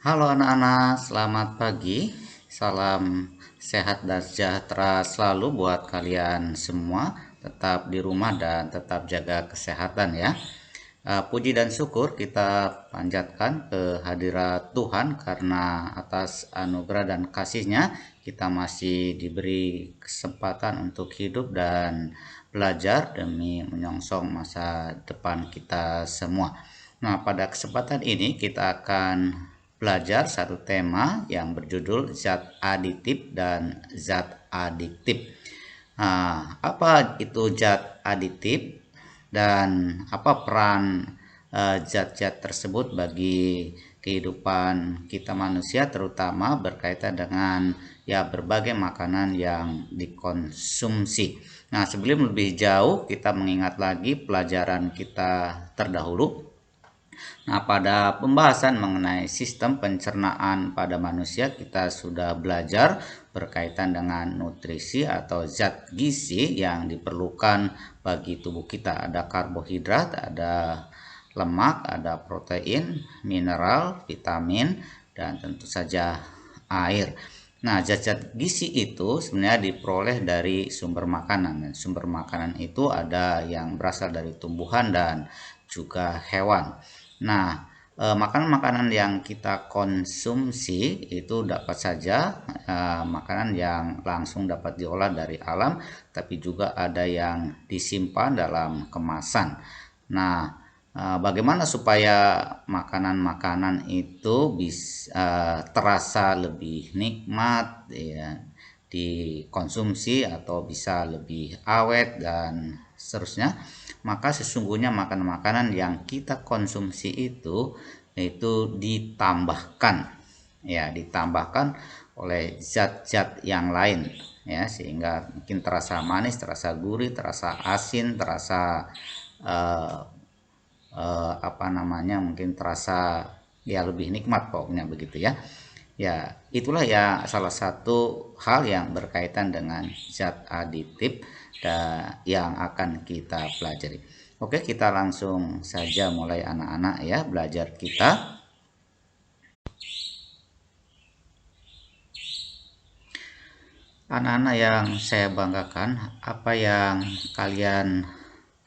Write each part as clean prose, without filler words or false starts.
Halo anak-anak, selamat pagi. Salam sehat dan sejahtera selalu buat kalian semua. Tetap di rumah dan tetap jaga kesehatan ya. Puji dan syukur kita panjatkan ke hadirat Tuhan karena atas anugerah dan kasih-Nya kita masih diberi kesempatan untuk hidup dan belajar demi menyongsong masa depan kita semua. Nah, pada kesempatan ini kita akan belajar satu tema yang berjudul zat aditif dan zat adiktif. Nah, apa itu zat aditif dan apa peran zat-zat tersebut bagi kehidupan kita manusia, terutama berkaitan dengan ya berbagai makanan yang dikonsumsi. Nah, sebelum lebih jauh kita mengingat lagi pelajaran kita terdahulu. Nah, pada pembahasan mengenai sistem pencernaan pada manusia, kita sudah belajar berkaitan dengan nutrisi atau zat gizi yang diperlukan bagi tubuh kita. Ada karbohidrat, ada lemak, ada protein, mineral, vitamin, dan tentu saja air. Nah, zat-zat gizi itu sebenarnya diperoleh dari sumber makanan. Dan sumber makanan itu ada yang berasal dari tumbuhan dan juga hewan. Nah, makanan-makanan yang kita konsumsi itu dapat saja makanan yang langsung dapat diolah dari alam, tapi juga ada yang disimpan dalam kemasan. Nah, bagaimana supaya makanan-makanan itu bisa terasa lebih nikmat ya, dikonsumsi atau bisa lebih awet dan seterusnya, maka sesungguhnya makanan-makanan yang kita konsumsi itu ditambahkan ya, ditambahkan oleh zat-zat yang lain ya, sehingga mungkin terasa manis, terasa gurih, terasa asin, terasa eh, apa namanya, mungkin terasa ya lebih nikmat pokoknya begitu ya. Ya, itulah ya salah satu hal yang berkaitan dengan zat aditif yang akan kita pelajari. Oke, kita langsung saja mulai anak-anak ya belajar kita. Anak-anak yang saya banggakan, apa yang kalian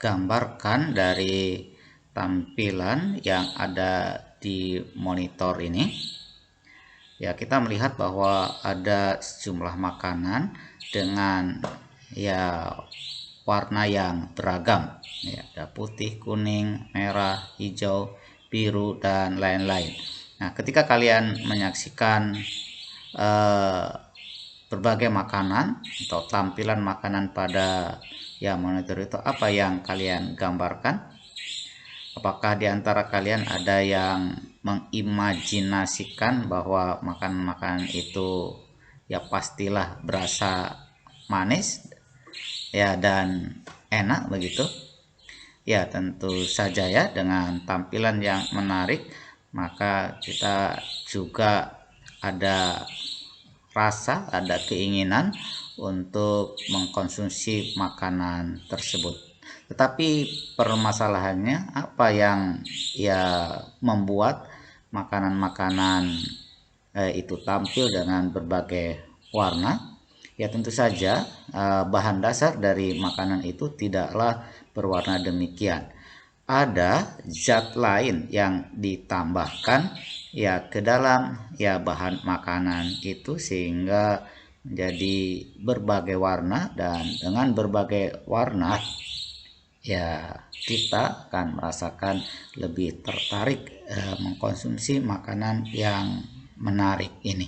gambarkan dari tampilan yang ada di monitor ini? Ya, kita melihat bahwa ada sejumlah makanan dengan ya warna yang beragam ya, ada putih, kuning, merah, hijau, biru dan lain-lain. Nah, ketika kalian menyaksikan eh, berbagai makanan atau tampilan makanan pada ya monitor itu, apa yang kalian gambarkan? Apakah di antara kalian ada yang mengimajinasikan bahwa makanan-makanan itu ya pastilah berasa manis ya dan enak begitu? Ya, tentu saja ya, dengan tampilan yang menarik maka kita juga ada rasa, ada keinginan untuk mengkonsumsi makanan tersebut. Tetapi permasalahannya apa yang ya membuat makanan-makanan itu tampil dengan berbagai warna? Ya, tentu saja bahan dasar dari makanan itu tidaklah berwarna demikian. Ada zat lain yang ditambahkan ya ke dalam ya bahan makanan itu sehingga menjadi berbagai warna, dan dengan berbagai warna ya kita akan merasakan lebih tertarik mengkonsumsi makanan yang menarik ini.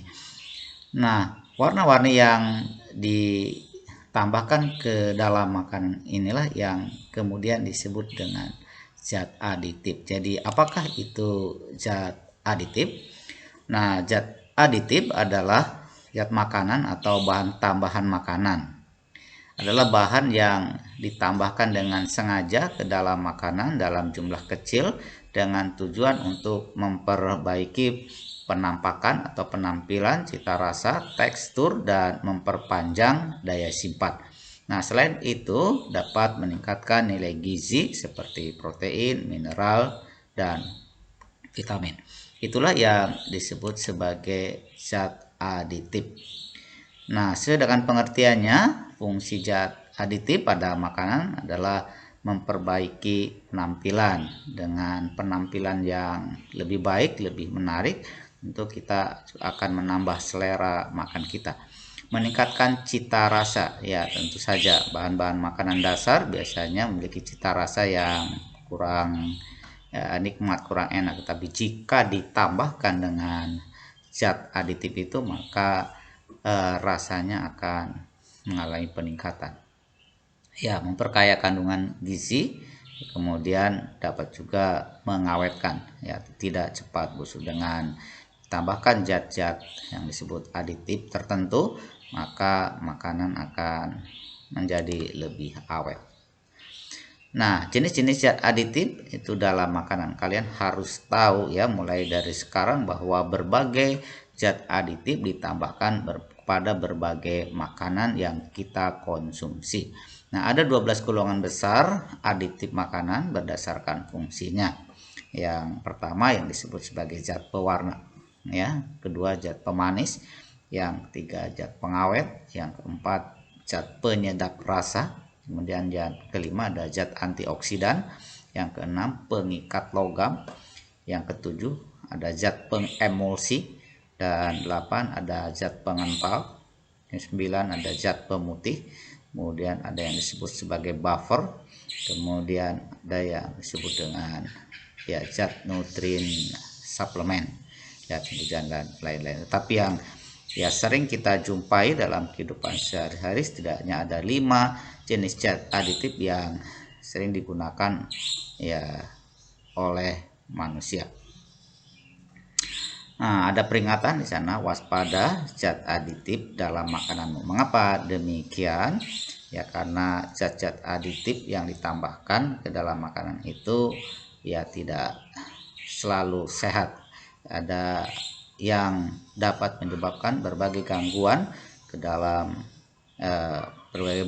Nah, warna-warni yang ditambahkan ke dalam makanan inilah yang kemudian disebut dengan zat aditif. Jadi, apakah itu zat aditif? Nah, zat aditif adalah zat makanan atau bahan tambahan makanan. Adalah bahan yang ditambahkan dengan sengaja ke dalam makanan dalam jumlah kecil dengan tujuan untuk memperbaiki penampakan atau penampilan, cita rasa, tekstur, dan memperpanjang daya simpan. Nah, selain itu dapat meningkatkan nilai gizi seperti protein, mineral, dan vitamin. Itulah yang disebut sebagai zat aditif. Nah, sesuai dengan pengertiannya, fungsi zat aditif pada makanan adalah memperbaiki penampilan dengan penampilan yang lebih baik, lebih menarik. Tentu kita akan menambah selera makan kita. Meningkatkan cita rasa, ya tentu saja bahan-bahan makanan dasar biasanya memiliki cita rasa yang kurang nikmat, kurang enak. Tapi jika ditambahkan dengan zat aditif itu, maka rasanya akan mengalami peningkatan. Ya, memperkaya kandungan gizi, kemudian dapat juga mengawetkan, ya tidak cepat busuk. Dengan tambahkan zat-zat yang disebut aditif tertentu, maka makanan akan menjadi lebih awet. Nah, jenis-jenis zat aditif itu dalam makanan kalian harus tahu ya, mulai dari sekarang bahwa berbagai zat aditif ditambahkan pada berbagai makanan yang kita konsumsi. Nah, ada 12 golongan besar aditif makanan berdasarkan fungsinya. Yang pertama yang disebut sebagai zat pewarna, ya, kedua zat pemanis, yang ketiga zat pengawet, yang keempat zat penyedap rasa, kemudian yang kelima ada zat antioksidan, yang keenam pengikat logam, yang ketujuh ada zat pengemulsi, dan 8 ada zat pengental, yang 9 ada zat pemutih, kemudian ada yang disebut sebagai buffer, kemudian ada yang disebut dengan ya zat nutrien suplemen, ya kemudian dan lain-lain. Tapi yang ya sering kita jumpai dalam kehidupan sehari-hari setidaknya ada 5 jenis zat aditif yang sering digunakan ya oleh manusia. Nah, ada peringatan di sana, waspada zat aditif dalam makananmu. Mengapa demikian? Ya karena zat-zat aditif yang ditambahkan ke dalam makanan itu ya tidak selalu sehat. Ada yang dapat menyebabkan berbagai gangguan ke dalam berbagai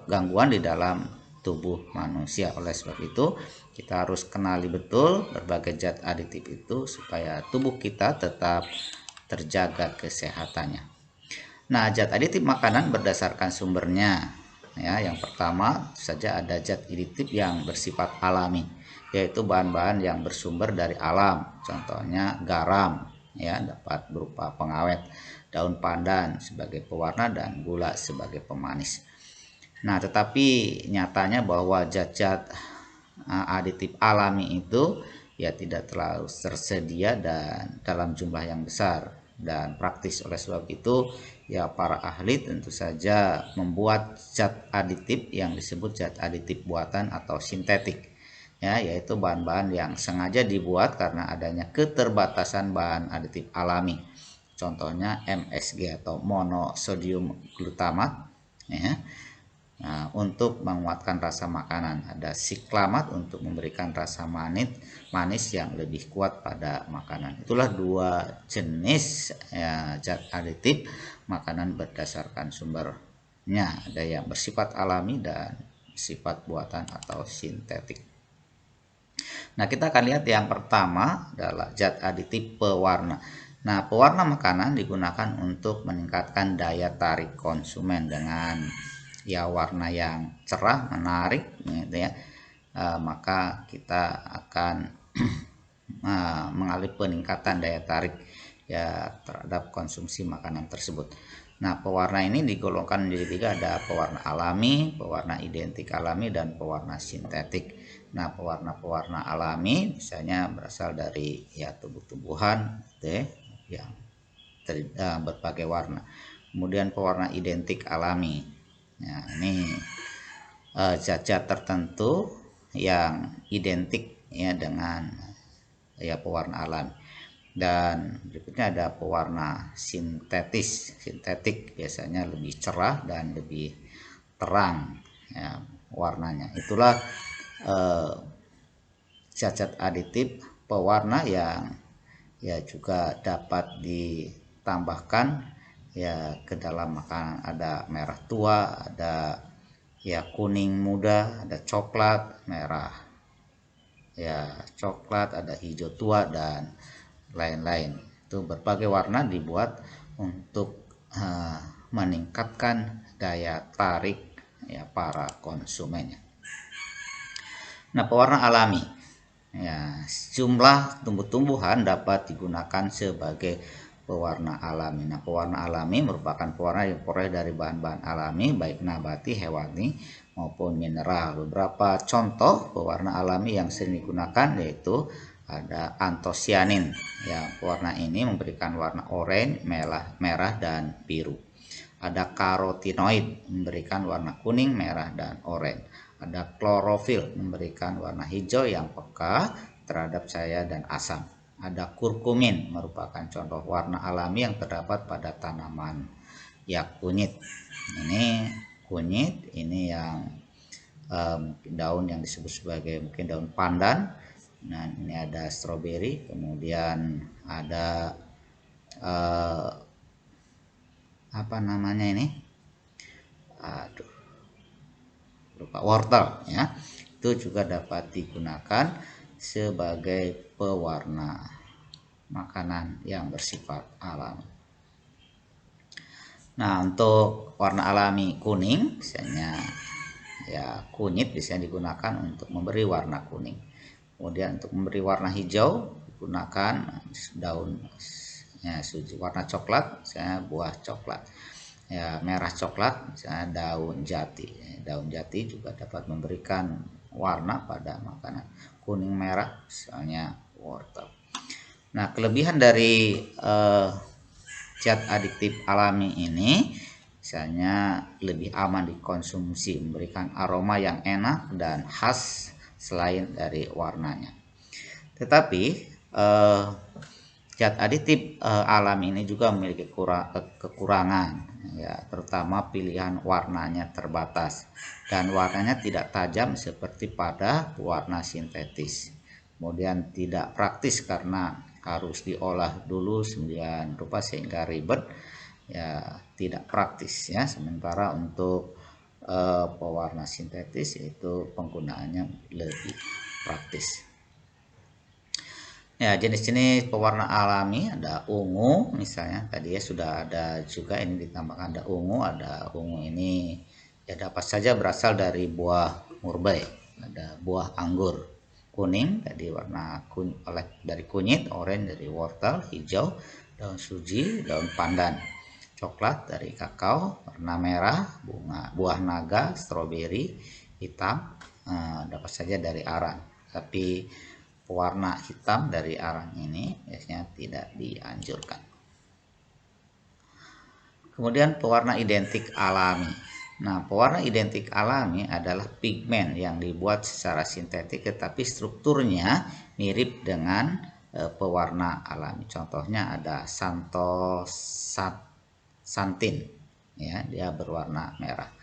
gangguan di dalam tubuh manusia. Oleh sebab itu kita harus kenali betul berbagai zat aditif itu supaya tubuh kita tetap terjaga kesehatannya. Nah, zat aditif makanan berdasarkan sumbernya. Ya, yang pertama saja ada zat aditif yang bersifat alami, yaitu bahan-bahan yang bersumber dari alam. Contohnya garam, ya dapat berupa pengawet, daun pandan sebagai pewarna, dan gula sebagai pemanis. Nah, tetapi nyatanya bahwa zat-zat aditif alami itu ya tidak terlalu tersedia dan dalam jumlah yang besar dan praktis. Oleh sebab itu ya para ahli tentu saja membuat zat aditif yang disebut zat aditif buatan atau sintetik, ya, yaitu bahan-bahan yang sengaja dibuat karena adanya keterbatasan bahan aditif alami. Contohnya MSG atau monosodium glutamat, ya. Nah, untuk menguatkan rasa makanan, ada siklamat untuk memberikan rasa manis yang lebih kuat pada makanan. Itulah 2 jenis ya, zat aditif makanan berdasarkan sumbernya. Ada yang bersifat alami dan sifat buatan atau sintetik. Nah, kita akan lihat yang pertama adalah zat aditif pewarna. Nah, pewarna makanan digunakan untuk meningkatkan daya tarik konsumen dengan ya warna yang cerah, menarik gitu ya. Maka kita akan mengalami peningkatan daya tarik ya terhadap konsumsi makanan tersebut. Nah, pewarna ini digolongkan menjadi 3, ada pewarna alami, pewarna identik alami, dan pewarna sintetik. Nah, pewarna-pewarna alami misalnya berasal dari ya tumbuh-tumbuhan gitu ya, yang berbagai warna. Kemudian pewarna identik alami. Nah, ini zat-zat tertentu yang identik ya dengan ya pewarna alami. Dan berikutnya ada pewarna sintetik, biasanya lebih cerah dan lebih terang ya warnanya. Itulah zat-zat aditif pewarna yang ya juga dapat ditambahkan ya ke dalam makanan. Ada merah tua, ada ya kuning muda, ada coklat, merah ya coklat, ada hijau tua dan lain-lain. Itu berbagai warna dibuat untuk meningkatkan daya tarik ya para konsumennya. Nah, pewarna alami ya, sejumlah tumbuh-tumbuhan dapat digunakan sebagai pewarna alami. Nah, pewarna alami merupakan pewarna yang diperoleh dari bahan-bahan alami baik nabati, hewani maupun mineral. Beberapa contoh pewarna alami yang sering digunakan yaitu ada antosianin. Ya, pewarna ini memberikan warna oranye, merah dan biru. Ada karotinoid memberikan warna kuning, merah dan oranye. Ada klorofil memberikan warna hijau yang peka terhadap cahaya dan asam. Ada kurkumin merupakan contoh warna alami yang terdapat pada tanaman ya kunyit. Ini kunyit, ini yang daun yang disebut sebagai mungkin daun pandan. Nah, ini ada stroberi, kemudian ada apa namanya ini? Aduh, lupa, wortel ya. Itu juga dapat digunakan sebagai pewarna makanan yang bersifat alami. Nah, untuk warna alami kuning misalnya ya kunyit biasanya digunakan untuk memberi warna kuning. Kemudian untuk memberi warna hijau digunakan daun ya, suji. Warna coklat misalnya buah coklat. Ya, merah coklat misalnya daun jati. Daun jati juga dapat memberikan warna pada makanan. Kuning merah misalnya wortel. Nah, kelebihan dari zat adiktif alami ini misalnya lebih aman dikonsumsi, memberikan aroma yang enak dan khas selain dari warnanya. Tetapi zat aditif alami ini juga memiliki kekurangan ya, terutama pilihan warnanya terbatas dan warnanya tidak tajam seperti pada warna sintetis. Kemudian tidak praktis karena harus diolah dulu sembilan rupa sehingga ribet ya, tidak praktis ya. Sementara untuk pewarna sintetis itu penggunaannya lebih praktis. Ya, jenis-jenis pewarna alami ada ungu misalnya, tadi ya sudah ada juga ini ditambahkan ada ungu ini ya dapat saja berasal dari buah murbei, ada buah anggur. Kuning tadi warna dari kunyit, oranye dari wortel, hijau daun suji, daun pandan. Coklat dari kakao, warna merah buah naga, stroberi, hitam dapat saja dari arang. Tapi pewarna hitam dari arang ini biasanya tidak dianjurkan. Kemudian pewarna identik alami. Nah, pewarna identik alami adalah pigmen yang dibuat secara sintetik tetapi strukturnya mirip dengan pewarna alami. Contohnya ada santin ya, dia berwarna merah.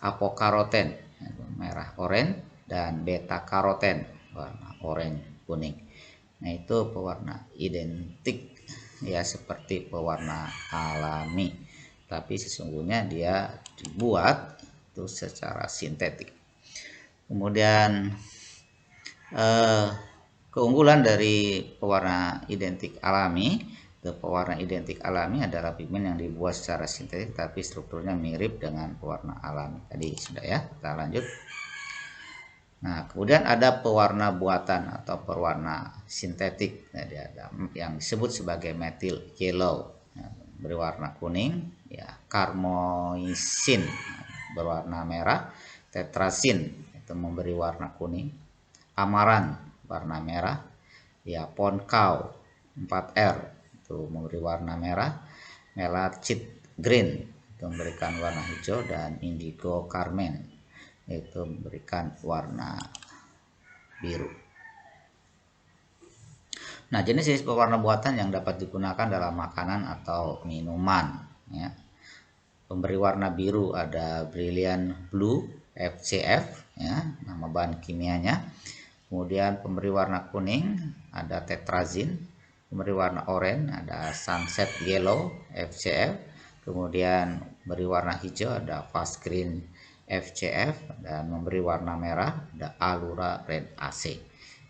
Apokaroten merah oranye dan beta karoten warna oranye kuning. Nah, itu pewarna identik ya seperti pewarna alami, tapi sesungguhnya dia dibuat itu secara sintetik. Kemudian keunggulan dari pewarna identik alami, pewarna identik alami adalah pigmen yang dibuat secara sintetik tapi strukturnya mirip dengan pewarna alami. Tadi sudah ya, kita lanjut. Nah, kemudian ada pewarna buatan atau pewarna sintetik. Jadi ada yang disebut sebagai methyl yellow ya, berwarna kuning, ya karmoisin berwarna merah, tetrazin itu memberi warna kuning, amaran warna merah, ya ponkau 4R itu memberi warna merah, melachit green itu memberikan warna hijau, dan indigo carmine itu memberikan warna biru. Nah, jenis-jenis pewarna buatan yang dapat digunakan dalam makanan atau minuman ya. Pemberi warna biru ada Brilliant Blue FCF ya, nama bahan kimianya. Kemudian pemberi warna kuning ada tetrazin. Pemberi warna oranye ada Sunset Yellow FCF. Kemudian beri warna hijau ada Fast Green FCF, dan memberi warna merah ada Alura Red AC.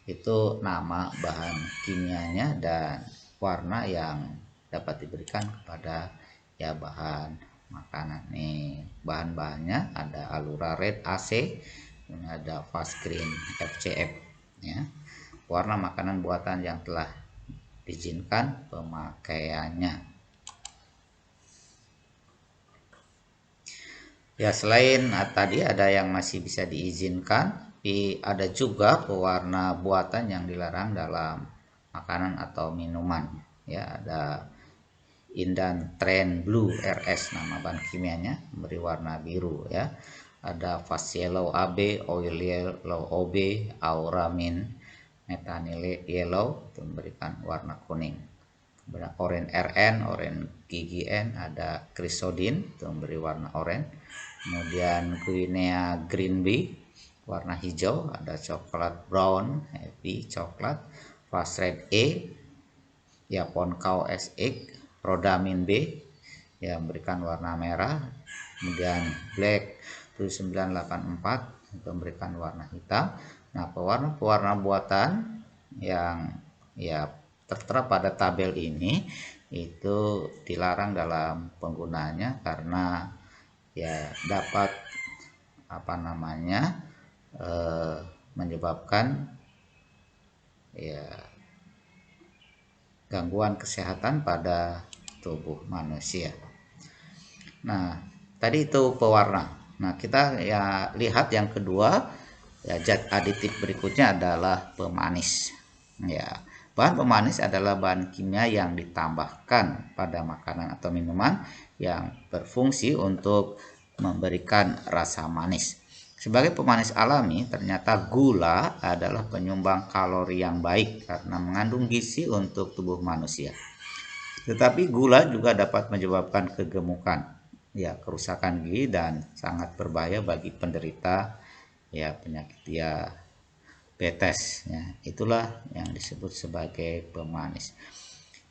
Itu nama bahan kimianya dan warna yang dapat diberikan kepada ya bahan makanan. Nih bahan-bahannya ada Alura Red AC, ada Fast Green FCF ya. Warna makanan buatan yang telah diizinkan pemakaiannya. Ya selain tadi ada yang masih bisa diizinkan, tapi ada juga pewarna buatan yang dilarang dalam makanan atau minuman. Ya ada Indan Trend Blue RS nama bahan kimianya, memberi warna biru ya. Ada Fast Yellow AB, Oil Yellow OB, Auramin Methanil Yellow itu memberikan warna kuning. Kemudian Orange RN, Orange GGN, ada Chrysodin itu memberi warna oranye. Kemudian Guinea Green Bee warna hijau, ada coklat brown happy coklat, Fast Red E, Yapon Cow SX, Rodamin B yang memberikan warna merah. Kemudian Black 7984 itu memberikan warna hitam. Nah, pewarna-pewarna buatan yang ya tertera pada tabel ini itu dilarang dalam penggunaannya karena ya dapat menyebabkan ya gangguan kesehatan pada tubuh manusia. Nah, tadi itu pewarna. Nah, kita ya lihat yang kedua ya zat aditif berikutnya adalah pemanis. Ya, bahan pemanis adalah bahan kimia yang ditambahkan pada makanan atau minuman yang berfungsi untuk memberikan rasa manis. Sebagai pemanis alami, ternyata gula adalah penyumbang kalori yang baik karena mengandung gizi untuk tubuh manusia. Tetapi gula juga dapat menyebabkan kegemukan, ya kerusakan gigi dan sangat berbahaya bagi penderita ya penyakit diabetes. Ya, itulah yang disebut sebagai pemanis.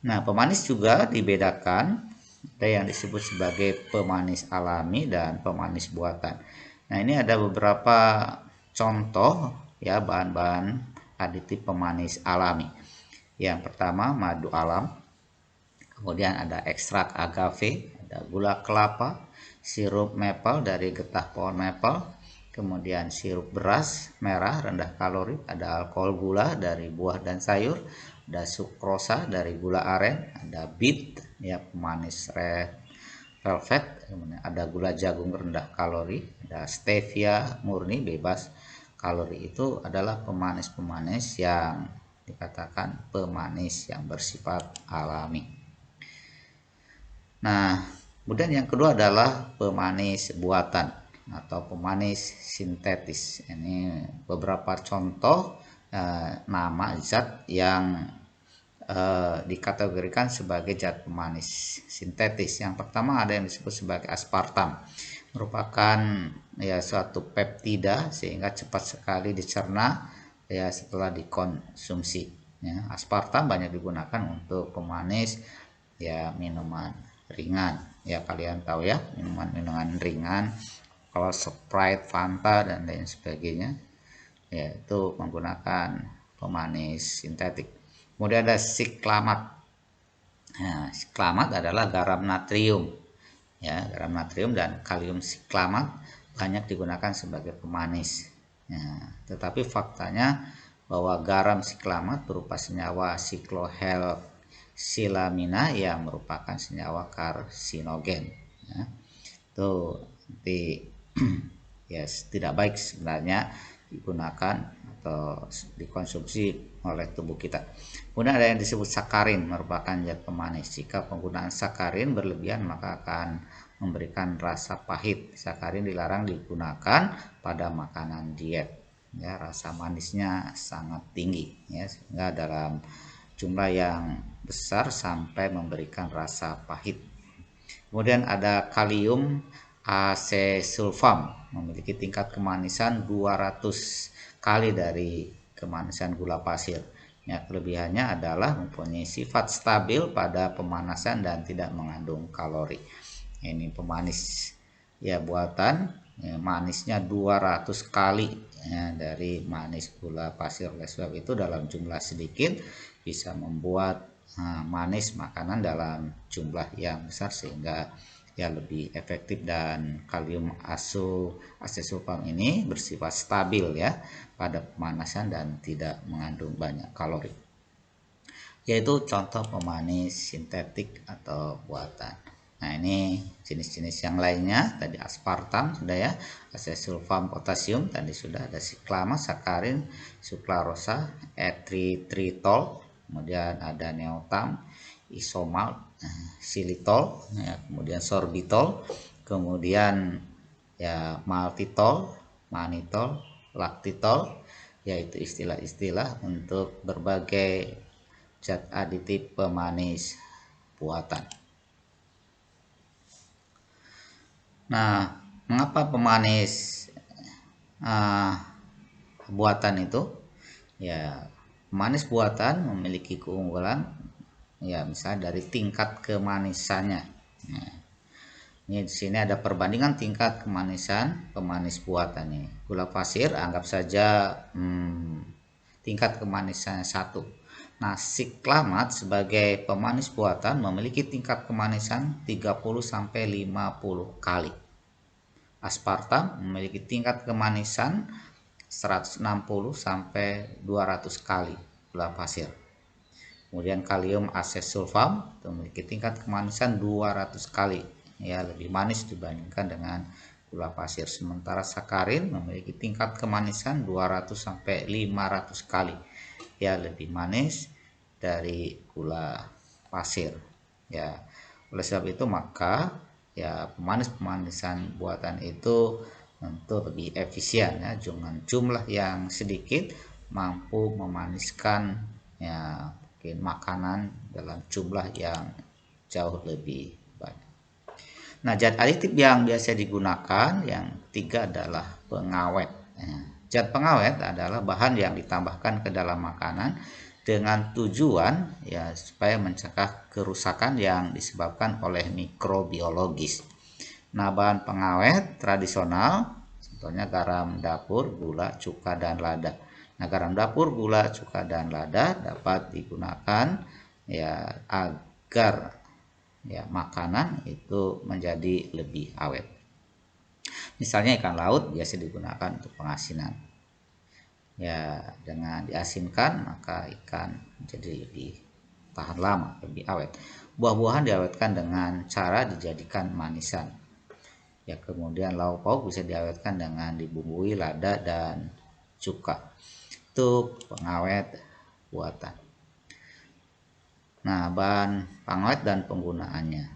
Nah, pemanis juga dibedakan. Ada yang disebut sebagai pemanis alami dan pemanis buatan. Nah, ini ada beberapa contoh ya bahan-bahan aditif pemanis alami. Yang pertama madu alam, kemudian ada ekstrak agave, ada gula kelapa, sirup maple dari getah pohon maple, kemudian sirup beras merah rendah kalori, ada alkohol gula dari buah dan sayur, ada sukrosa dari gula aren, ada beet ya pemanis red velvet, kemudian ada gula jagung rendah kalori, ada stevia murni bebas kalori. Itu adalah pemanis-pemanis yang dikatakan pemanis yang bersifat alami. Nah, kemudian yang kedua adalah pemanis buatan atau pemanis sintetis. Ini beberapa contoh nama zat yang dikategorikan sebagai zat pemanis sintetis. Yang pertama ada yang disebut sebagai aspartam, merupakan ya suatu peptida sehingga cepat sekali dicerna ya setelah dikonsumsi. Ya, aspartam banyak digunakan untuk pemanis ya minuman ringan. Ya kalian tahu ya minuman ringan kalau Sprite, Fanta dan lain sebagainya yaitu menggunakan pemanis sintetik. Kemudian ada siklamat. Nah, siklamat adalah garam natrium. Ya, garam natrium dan kalium siklamat banyak digunakan sebagai pemanis. Ya, tetapi faktanya bahwa garam siklamat berupa senyawa siklohexylamina yang merupakan senyawa karsinogen. Ya, itu nanti ya tidak baik sebenarnya digunakan atau dikonsumsi oleh tubuh kita. Kemudian ada yang disebut sakarin, merupakan zat pemanis. Jika penggunaan sakarin berlebihan maka akan memberikan rasa pahit. Sakarin dilarang digunakan pada makanan diet. Ya, rasa manisnya sangat tinggi ya, sehingga dalam jumlah yang besar sampai memberikan rasa pahit. Kemudian ada kalium asesulfam, memiliki tingkat kemanisan 200 kali dari kemanisan gula pasir. Ya, kelebihannya adalah mempunyai sifat stabil pada pemanasan dan tidak mengandung kalori. Ini pemanis ya buatan, ya, manisnya 200 kali ya, dari manis gula pasir. Oleh sebab itu dalam jumlah sedikit bisa membuat manis makanan dalam jumlah yang besar sehingga ya lebih efektif, dan kalium asesulfam ini bersifat stabil ya pada pemanasan dan tidak mengandung banyak kalori. Yaitu contoh pemanis sintetik atau buatan. Nah, ini jenis-jenis yang lainnya tadi aspartam sudah ya, asesulfam potasium tadi sudah, ada siklama, sakarin, suklarosa, etritritol, kemudian ada neotam, isomalt, silitol, ya, kemudian sorbitol, kemudian ya maltitol, manitol, laktitol, yaitu istilah-istilah untuk berbagai zat aditif pemanis buatan. Nah, mengapa pemanis buatan itu? Ya, pemanis buatan memiliki keunggulan ya misalnya dari tingkat kemanisannya. Nah, ini di sini ada perbandingan tingkat kemanisan pemanis buatan ini. Gula pasir anggap saja tingkat kemanisannya 1. Nah, siklamat sebagai pemanis buatan memiliki tingkat kemanisan 30-50 kali. Aspartam memiliki tingkat kemanisan 160-200 kali gula pasir. Kemudian kalium asesulfam memiliki tingkat kemanisan 200 kali, ya lebih manis dibandingkan dengan gula pasir. Sementara sakarin memiliki tingkat kemanisan 200-500 kali, ya lebih manis dari gula pasir. Ya, oleh sebab itu maka ya pemanis-pemanisan buatan itu tentu lebih efisien ya, dengan jumlah yang sedikit mampu memaniskan ya mungkin makanan dalam jumlah yang jauh lebih banyak. Nah, zat aditif yang biasa digunakan yang ketiga adalah pengawet. Zat pengawet adalah bahan yang ditambahkan ke dalam makanan dengan tujuan ya supaya mencegah kerusakan yang disebabkan oleh mikrobiologis. Nah, bahan pengawet tradisional contohnya garam dapur, gula, cuka, dan lada. Nah, garam dapur, gula, cuka, dan lada dapat digunakan ya agar ya makanan itu menjadi lebih awet. Misalnya ikan laut biasa digunakan untuk pengasinan. Ya, dengan diasinkan maka ikan menjadi lebih tahan lama, lebih awet. Buah-buahan diawetkan dengan cara dijadikan manisan. Ya, kemudian lauk pauk bisa diawetkan dengan dibumbui lada dan cuka. Itu pengawet buatan. Nah, bahan pengawet dan penggunaannya.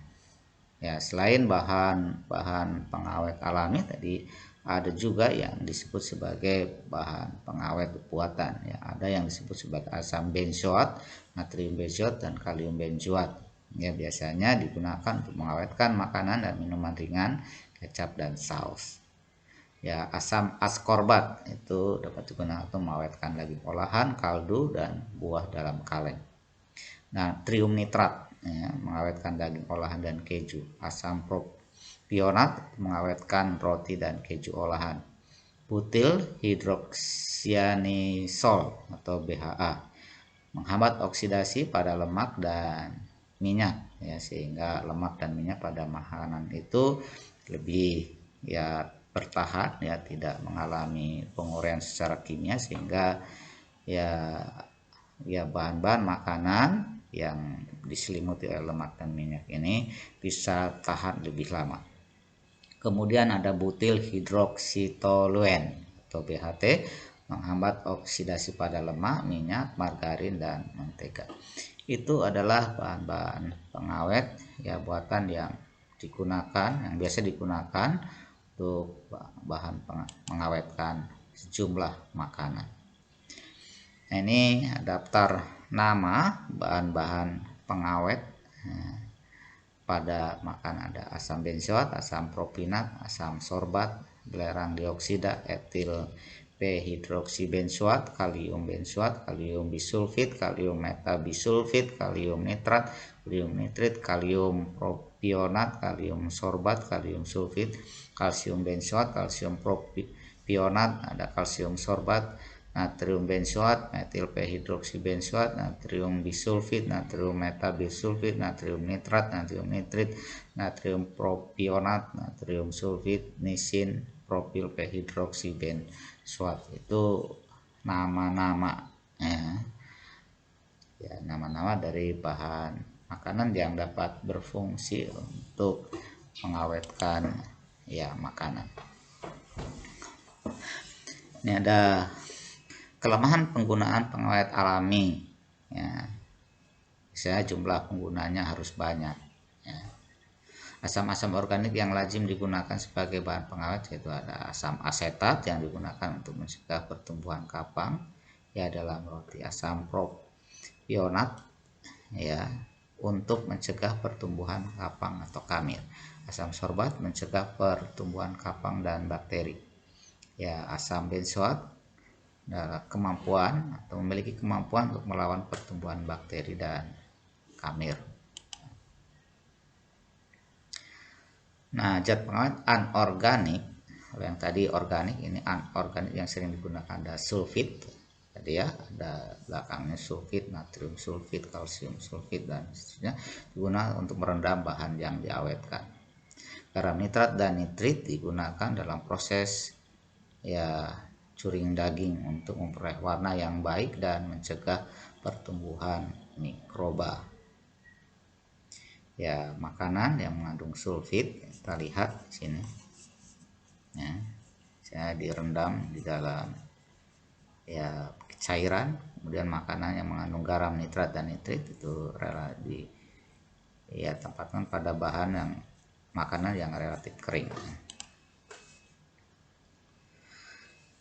Ya, selain bahan pengawet alami tadi ada juga yang disebut sebagai bahan pengawet buatan ya. Ada yang disebut sebagai asam benzoat, natrium benzoat, dan kalium benzoat. Ya, biasanya digunakan untuk mengawetkan makanan dan minuman ringan, kecap dan saus. Ya, asam askorbat itu dapat digunakan untuk mengawetkan daging olahan, kaldu, dan buah dalam kaleng. Natrium nitrat ya, mengawetkan daging olahan dan keju. Asam propionat mengawetkan roti dan keju olahan. Butil hidroksianisol atau BHA menghambat oksidasi pada lemak dan minyak ya, sehingga lemak dan minyak pada makanan itu lebih ya bertahan ya, tidak mengalami penguraian secara kimia, sehingga ya bahan-bahan makanan yang diselimuti oleh lemak dan minyak ini bisa tahan lebih lama. Kemudian ada butil hidroksitoluen atau BHT menghambat oksidasi pada lemak, minyak, margarin, dan mentega. Itu adalah bahan-bahan pengawet ya buatan yang biasa digunakan untuk bahan mengawetkan sejumlah makanan. Nah, ini daftar nama bahan-bahan pengawet pada makanan. Ada asam benzoat, asam propionat, asam sorbat, belerang dioksida, etil p-hidroksibenzoat, kalium benzoat, kalium bisulfit, kalium metabisulfit, kalium nitrat, kalium nitrit, kalium propionat, kalium sorbat, kalium sulfit, kalsium benzoat, kalsium propionat, ada kalsium sorbat, natrium benzoat, metil p-hidroksibenzoat, natrium bisulfit, natrium metabisulfit, natrium nitrat, natrium nitrit, natrium propionat, natrium sulfit, nisin, propil p-hidroksibenzoat. Itu nama-nama ya, nama-nama dari bahan makanan yang dapat berfungsi untuk mengawetkan ya makanan. Ini ada kelemahan penggunaan pengawet alami ya. Misalnya jumlah penggunanya harus banyak ya. Asam-asam organik yang lazim digunakan sebagai bahan pengawet yaitu ada asam asetat yang digunakan untuk mencegah pertumbuhan kapang ya dalam roti, asam propionat ya untuk mencegah pertumbuhan kapang atau kamir, asam sorbat mencegah pertumbuhan kapang dan bakteri ya, asam benzoat kemampuan atau memiliki kemampuan untuk melawan pertumbuhan bakteri dan kamir. Nah, zat pengawet anorganik, yang tadi organik, ini anorganik yang sering digunakan ada sulfit tadi ya, ada belakangnya sulfit, natrium sulfit, kalsium sulfit dan seterusnya, digunakan untuk merendam bahan yang diawetkan. Garam nitrat dan nitrit digunakan dalam proses ya curing daging untuk memperoleh warna yang baik dan mencegah pertumbuhan mikroba. Ya, makanan yang mengandung sulfit kita lihat di sini. Ya, saya direndam di dalam ya cairan, kemudian makanan yang mengandung garam, nitrat dan nitrit itu rela di ya tempatkan pada bahan yang makanan yang relatif kering.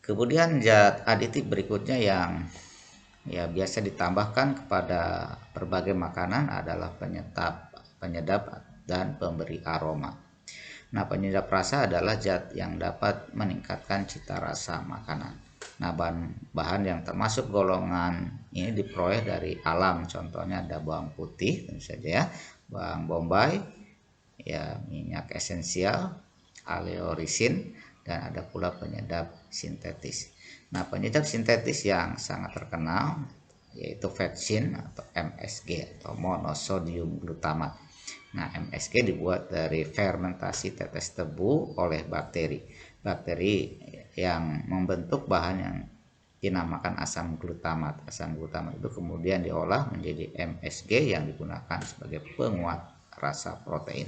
Kemudian zat aditif berikutnya yang ya biasa ditambahkan kepada berbagai makanan adalah penyedap dan pemberi aroma. Nah, penyedap rasa adalah zat yang dapat meningkatkan cita rasa makanan. Nah, bahan yang termasuk golongan ini diperoleh dari alam. Contohnya ada bawang putih tentu saja ya, bawang bombay, ya minyak esensial, aleorisin, dan ada pula penyedap sintetis. Nah, penyedap sintetis yang sangat terkenal yaitu vetsin atau MSG atau monosodium glutamat. Nah, MSG dibuat dari fermentasi tetes tebu oleh bakteri. Bakteri yang membentuk bahan yang dinamakan asam glutamat. Asam glutamat itu kemudian diolah menjadi MSG yang digunakan sebagai penguat rasa protein.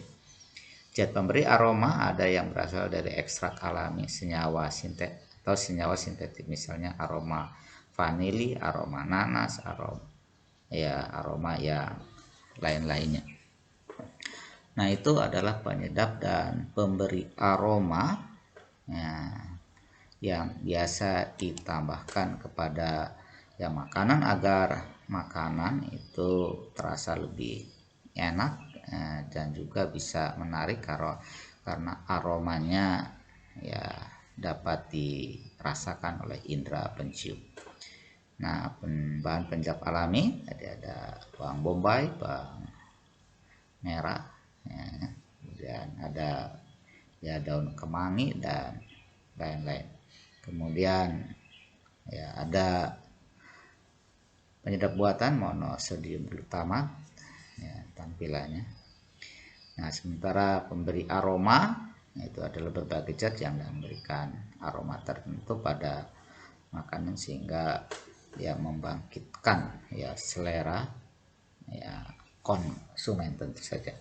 Zat pemberi aroma ada yang berasal dari ekstrak alami senyawa sintetik, misalnya aroma vanili, aroma nanas, aroma yang lain-lainnya. Nah, itu adalah penyedap dan pemberi aroma ya, yang biasa ditambahkan kepada ya makanan agar makanan itu terasa lebih enak dan juga bisa menarik karena aromanya ya dapat dirasakan oleh indera pencium. Nah, bahan penyedap alami tadi ada bawang bombay, bawang merah, ya, kemudian ada ya daun kemangi dan lain-lain. Kemudian ya ada penyedap buatan monosodium glutamat ya tampilannya. Nah, sementara pemberi aroma itu adalah berbagai zat yang memberikan aroma tertentu pada makanan sehingga ya membangkitkan ya selera ya konsumen tentu saja.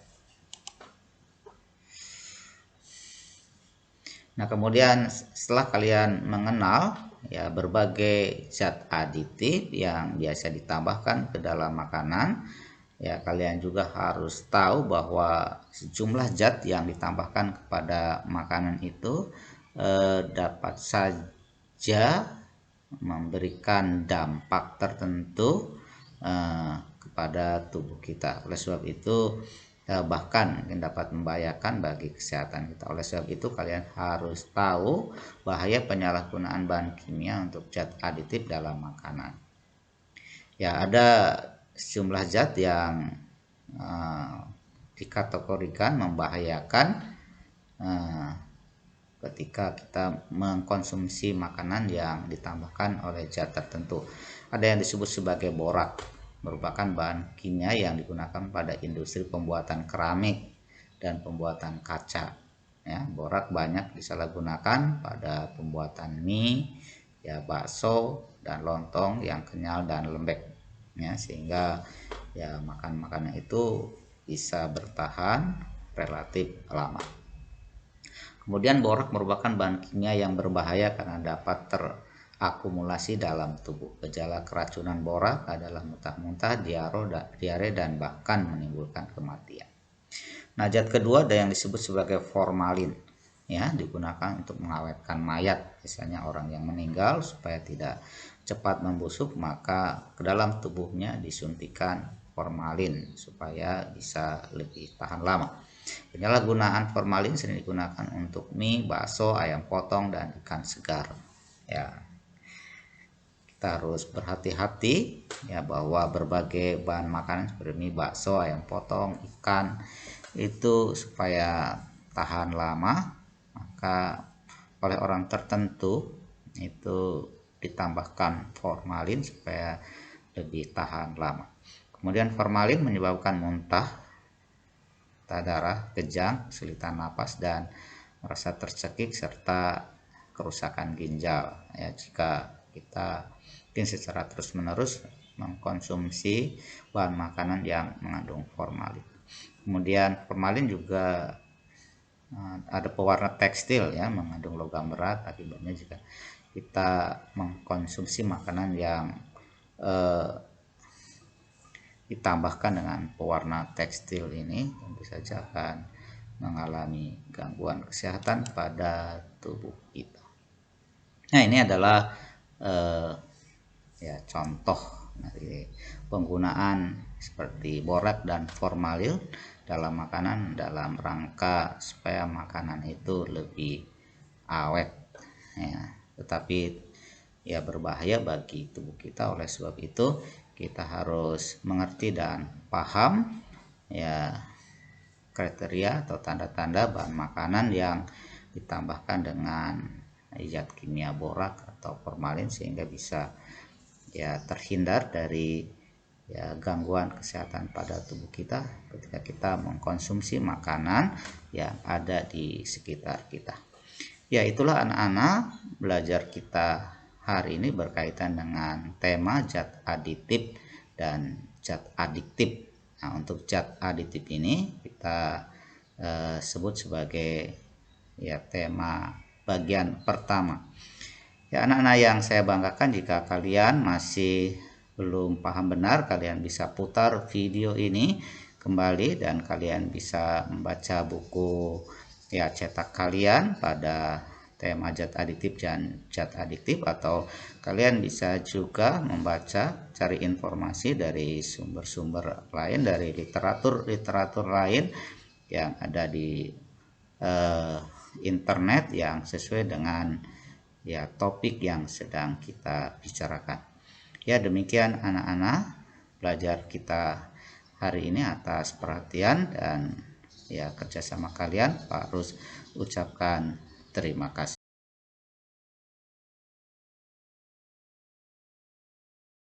Nah, kemudian setelah kalian mengenal ya berbagai zat aditif yang biasa ditambahkan ke dalam makanan, ya kalian juga harus tahu bahwa sejumlah zat yang ditambahkan kepada makanan itu dapat saja memberikan dampak tertentu kepada tubuh kita. Oleh sebab itu bahkan mungkin dapat membahayakan bagi kesehatan kita. Oleh sebab itu kalian harus tahu bahaya penyalahgunaan bahan kimia untuk zat aditif dalam makanan. Ya, ada sejumlah zat yang dikategorikan membahayakan ketika kita mengkonsumsi makanan yang ditambahkan oleh zat tertentu. Ada yang disebut sebagai borak, merupakan bahan kimia yang digunakan pada industri pembuatan keramik dan pembuatan kaca. Ya, borak banyak disalahgunakan pada pembuatan mie, ya, bakso dan lontong yang kenyal dan lembek, ya, sehingga ya makanan itu bisa bertahan relatif lama. Kemudian borak merupakan bahan kimia yang berbahaya karena dapat terakumulasi dalam tubuh. Gejala keracunan borak adalah muntah-muntah, diare, dan bahkan menimbulkan kematian. Nah, zat kedua ada yang disebut sebagai formalin, ya, digunakan untuk mengawetkan mayat. Misalnya orang yang meninggal, supaya tidak cepat membusuk, maka ke dalam tubuhnya disuntikan formalin supaya bisa lebih tahan lama. Penyalahgunaan formalin sering digunakan untuk mie, bakso, ayam potong, dan ikan segar. Ya, kita harus berhati-hati ya bahwa berbagai bahan makanan seperti mie, bakso, ayam potong, ikan itu supaya tahan lama, maka oleh orang tertentu itu ditambahkan formalin supaya lebih tahan lama. Kemudian formalin menyebabkan muntah, darah, kejang, kesulitan napas, dan merasa tercekik serta kerusakan ginjal. Ya, jika kita mungkin secara terus-menerus mengkonsumsi bahan makanan yang mengandung formalin. Kemudian formalin juga ada pewarna tekstil, ya, mengandung logam berat. Akibatnya jika kita mengkonsumsi makanan yang ditambahkan dengan pewarna tekstil ini, tentu saja akan mengalami gangguan kesehatan pada tubuh kita. Nah, ini adalah ya contoh dari penggunaan seperti borak dan formalin dalam makanan dalam rangka supaya makanan itu lebih awet, ya, tetapi ya berbahaya bagi tubuh kita. Oleh sebab itu kita harus mengerti dan paham ya kriteria atau tanda-tanda bahan makanan yang ditambahkan dengan zat kimia borak atau formalin, sehingga bisa ya terhindar dari ya gangguan kesehatan pada tubuh kita ketika kita mengkonsumsi makanan yang ada di sekitar kita. Ya, itulah anak-anak belajar kita hari ini berkaitan dengan tema zat aditif dan zat adiktif. Nah, untuk zat aditif ini kita sebut sebagai ya tema bagian pertama. Ya, anak-anak yang saya banggakan, jika kalian masih belum paham benar, kalian bisa putar video ini kembali dan kalian bisa membaca buku ya cetak kalian pada tema zat aditif dan zat adiktif, atau kalian bisa juga membaca, cari informasi dari sumber-sumber lain, dari literatur lain yang ada di internet yang sesuai dengan ya topik yang sedang kita bicarakan. Ya, demikian anak-anak belajar kita hari ini. Atas perhatian dan ya kerjasama kalian, Pak Rus ucapkan terima kasih.